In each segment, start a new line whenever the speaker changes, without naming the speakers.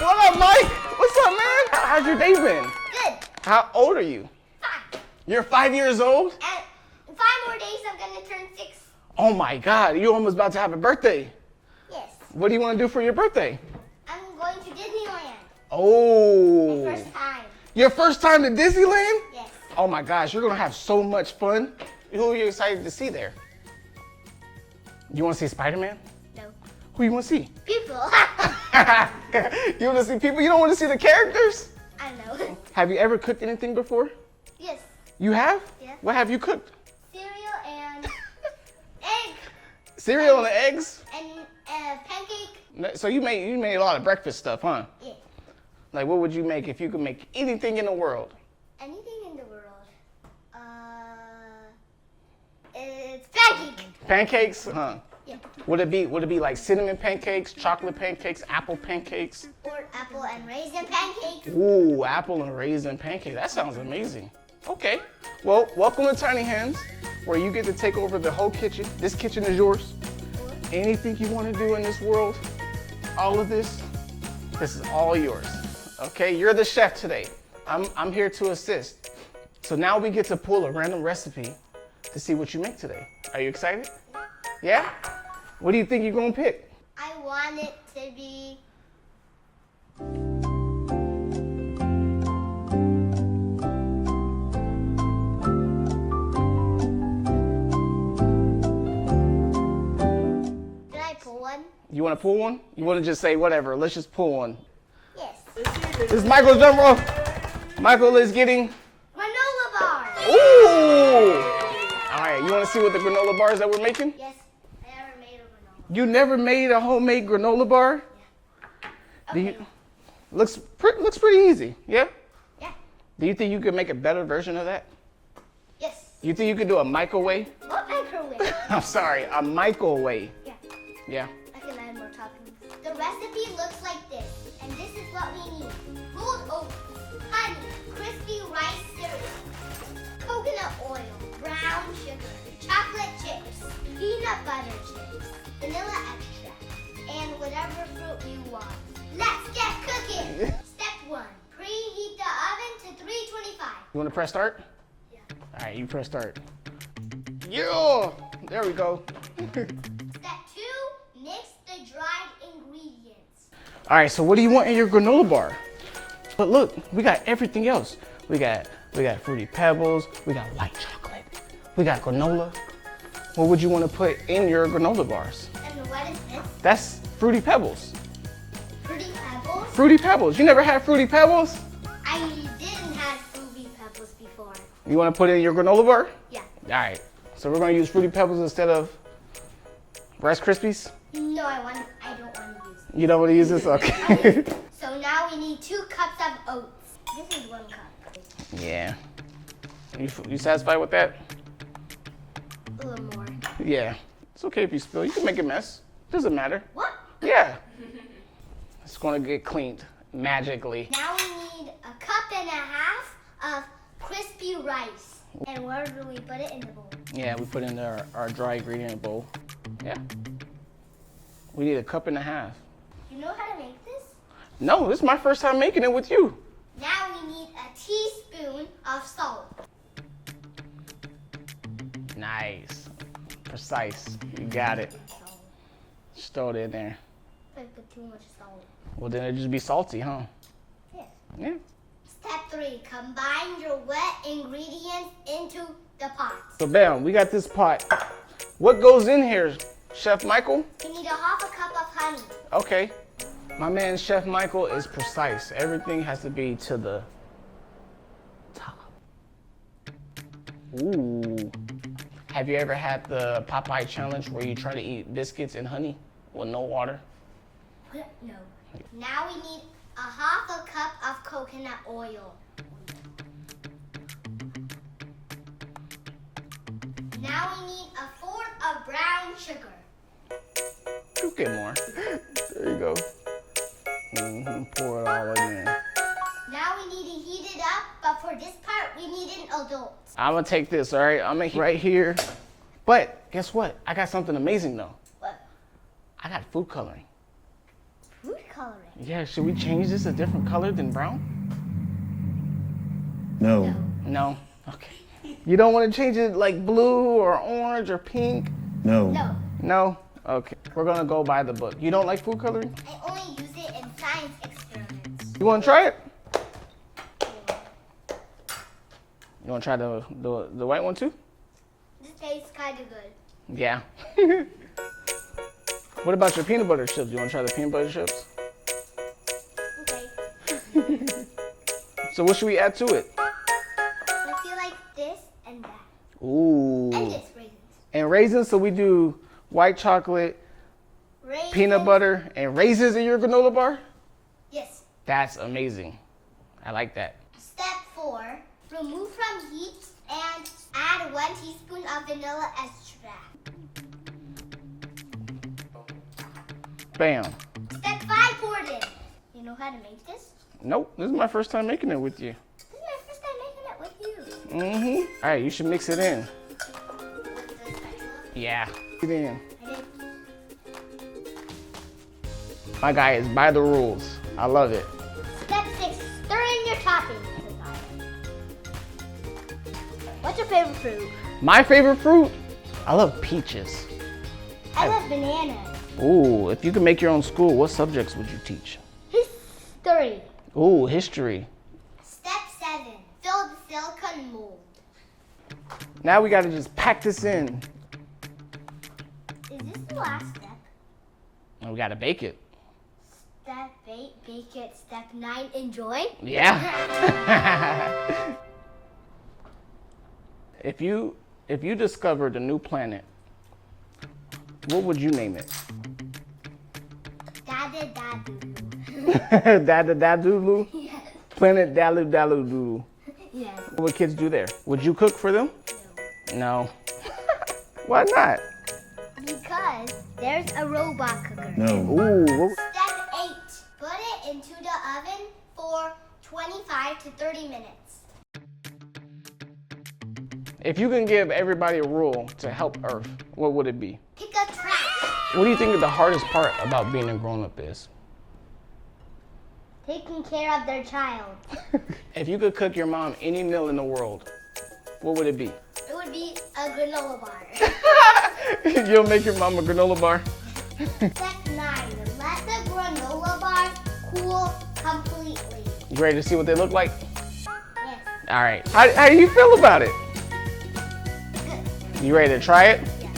What up, Mike? What's up, man? How's your day been?
Good.
How old are you?
5.
You're 5 years old?
And in 5 more days, I'm gonna turn 6.
Oh my God, you're almost about to have a birthday.
Yes.
What do you want to do for your birthday?
I'm going to Disneyland.
Oh.
My first time.
Your first time to Disneyland?
Yes.
Oh my gosh, you're gonna have so much fun. Who are you excited to see there? You wanna see Spider-Man?
No.
Who you wanna see?
People.
You wanna see people? You don't wanna see the characters?
I know.
Have you ever cooked anything before?
Yes.
You have?
Yeah.
What have you cooked?
Cereal and egg
Cereal and eggs?
and pancake.
So you made a lot of breakfast stuff, huh?
Yeah.
Like what would you make if you could make anything in the world?
Anything in the world. It's pancake.
Pancakes? Huh.
Yeah.
Would it be like cinnamon pancakes, chocolate pancakes, apple pancakes?
Or apple and raisin pancakes.
Ooh, apple and raisin pancake. That sounds amazing. Okay. Well, welcome to Tiny Hands, where you get to take over the whole kitchen. This kitchen is yours. Anything you want to do in this world, all of this is all yours. Okay, you're the chef today. I'm here to assist. So now we get to pull a random recipe to see what you make today. Are you excited? Yeah? What do you think you're gonna pick?
I want it to be Did I pull one?
You wanna pull one? You wanna just say whatever, let's just pull one.
Yes.
This is Michael's drum roll. Michael is getting,
Granola bars.
ooh! All right, you wanna see what the granola bars that we're making?
Yes. I never made a granola.
You never made a homemade granola bar? Do
Okay.
you, looks pretty easy, yeah?
Yeah.
Do you think you could make a better version of that?
Yes.
You think you could do a microwave?
What microwave?
I'm sorry, a microwave.
Yeah.
Yeah.
I can add more toppings. The recipe looks like this, and this is what we need. Rolled oats, honey, crispy rice cereal, coconut oil, brown sugar, chocolate chips, peanut butter chips, vanilla extract, and whatever fruit you want. Let's get cooking. Step 1. Preheat the oven to 325.
You wanna press start?
Yeah.
All right, you press start. Yeah, there we go.
Step 2. Mix the dried ingredients.
All right, so what do you want in your granola bar? But look, we got everything else. We got Fruity Pebbles, we got white chocolate, we got granola. What would you want to put in your granola bars?
And what is this?
That's Fruity Pebbles.
Fruity Pebbles?
Fruity Pebbles. You never had Fruity Pebbles?
I didn't have Fruity Pebbles before.
You want to put it in your granola bar?
Yeah.
All right. So we're going to use Fruity Pebbles instead of Rice Krispies?
No, I don't want to use it.
You don't want to use this? Okay.
So now we need 2 cups of oats. This is 1 cup.
Yeah. You satisfied with that?
A little more.
Yeah. It's okay if you spill. You can make a mess. Doesn't matter.
What?
Yeah. It's going to get cleaned magically.
Now we need 1.5 cups of crispy rice. And where do we put it in the bowl?
Yeah, we put in our dry ingredient bowl. Yeah. We need 1.5 cups.
You know how to make this?
No, this is my first time making it with you.
Now we need a teaspoon of salt.
Nice. Precise. You got it. Just throw it in there.
I put too much salt.
Well, then it'd just be salty, huh?
Yes.
Yeah.
Step 3. Combine your wet ingredients into the pot.
So, bam, we got this pot. What goes in here, Chef Michael?
We need 1/2 cup of honey.
Okay. My man, Chef Michael, is precise. Everything has to be to the top. Ooh. Have you ever had the Popeye challenge where you try to eat biscuits and honey with no water?
No. Now we need 1/2 cup of coconut oil. Now we need 1/4 of brown sugar.
You get more. There you go. Pour it all in there.
Now we need to heat it up, but for this part, we need an adult.
I'm gonna take this, all right? I'm gonna heat right here. But guess what? I got something amazing though.
What?
I got food coloring.
Food color it.
Yeah, should we change this a different color than brown?
No.
No? Okay. You don't want to change it like blue or orange or pink?
No.
No,
No? Okay. We're going to go by the book. You don't like food coloring?
I only use it in science experiments.
You want to try it? You want to try the white one too?
This tastes kind of good.
Yeah. What about your peanut butter chips? You want to try the peanut butter chips?
Okay.
So what should we add to it?
I feel like this and that.
Ooh.
And this raisins.
And raisins, so we do white chocolate,
Raisins.
peanut butter, and raisins in your granola bar?
Yes.
That's amazing. I like that.
Step 4. Remove from heat and add 1 teaspoon of vanilla extract.
Bam.
Step 5. Pour it in. You know how to make this?
Nope, this is my first time making it with you.
This is my first time making it with you.
All right, you should mix it in.
With the spatula?
Yeah. Get in.
I did.
My guy is by the rules. I love it.
Step 6. Stir in your toppings. What's your favorite fruit?
My favorite fruit? I love peaches.
I love bananas.
Ooh, if you could make your own school, what subjects would you teach?
History.
Ooh, history.
Step 7. Fill the silicone mold.
Now we gotta just pack this in.
Is this the last step?
And we gotta bake it.
Step 8. Bake it. Step 9. Enjoy.
Yeah. If you discovered a new planet, what would you name it?
Dada dadu.
Dada Dadulu?
Yes.
Planet Dalu Dalu Doodoo.
Yes.
What would kids do there? Would you cook for them? No. Why not?
Because there's a robot cooker.
No.
Ooh,
Step 8. Put it into the oven for 25 to 30 minutes.
if you can give everybody a rule to help Earth, what would it be?
Pick a trash.
What do you think the hardest part about being a grown-up is?
Taking care of their child.
If you could cook your mom any meal in the world, what would it be?
It would be a granola bar.
You'll make your mom a granola bar?
Step 9. Let the granola bars cool completely.
You ready to see what they look like?
Yes.
All right. How do you feel about it?
Good.
You ready to try it?
Yeah.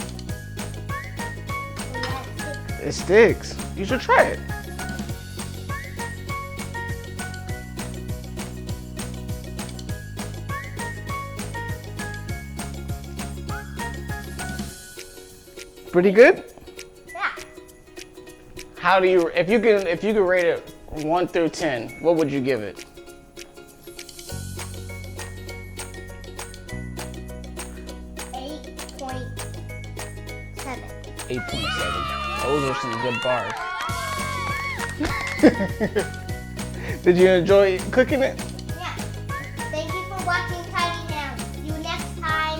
It sticks. You should try it. Pretty good?
Yeah.
How do you, if you could rate it 1 through 10, what would you give it?
8.7.
8.7. Those are some good bars. Did you enjoy cooking it?
Yeah. Thank you for watching Tiny Hands. See you next time.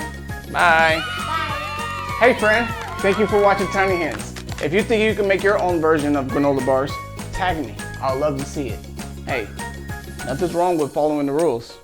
Bye.
Bye.
Hey friend, thank you for watching Tiny Hands. If you think you can make your own version of granola bars, tag me. I'd love to see it. Hey, nothing's wrong with following the rules.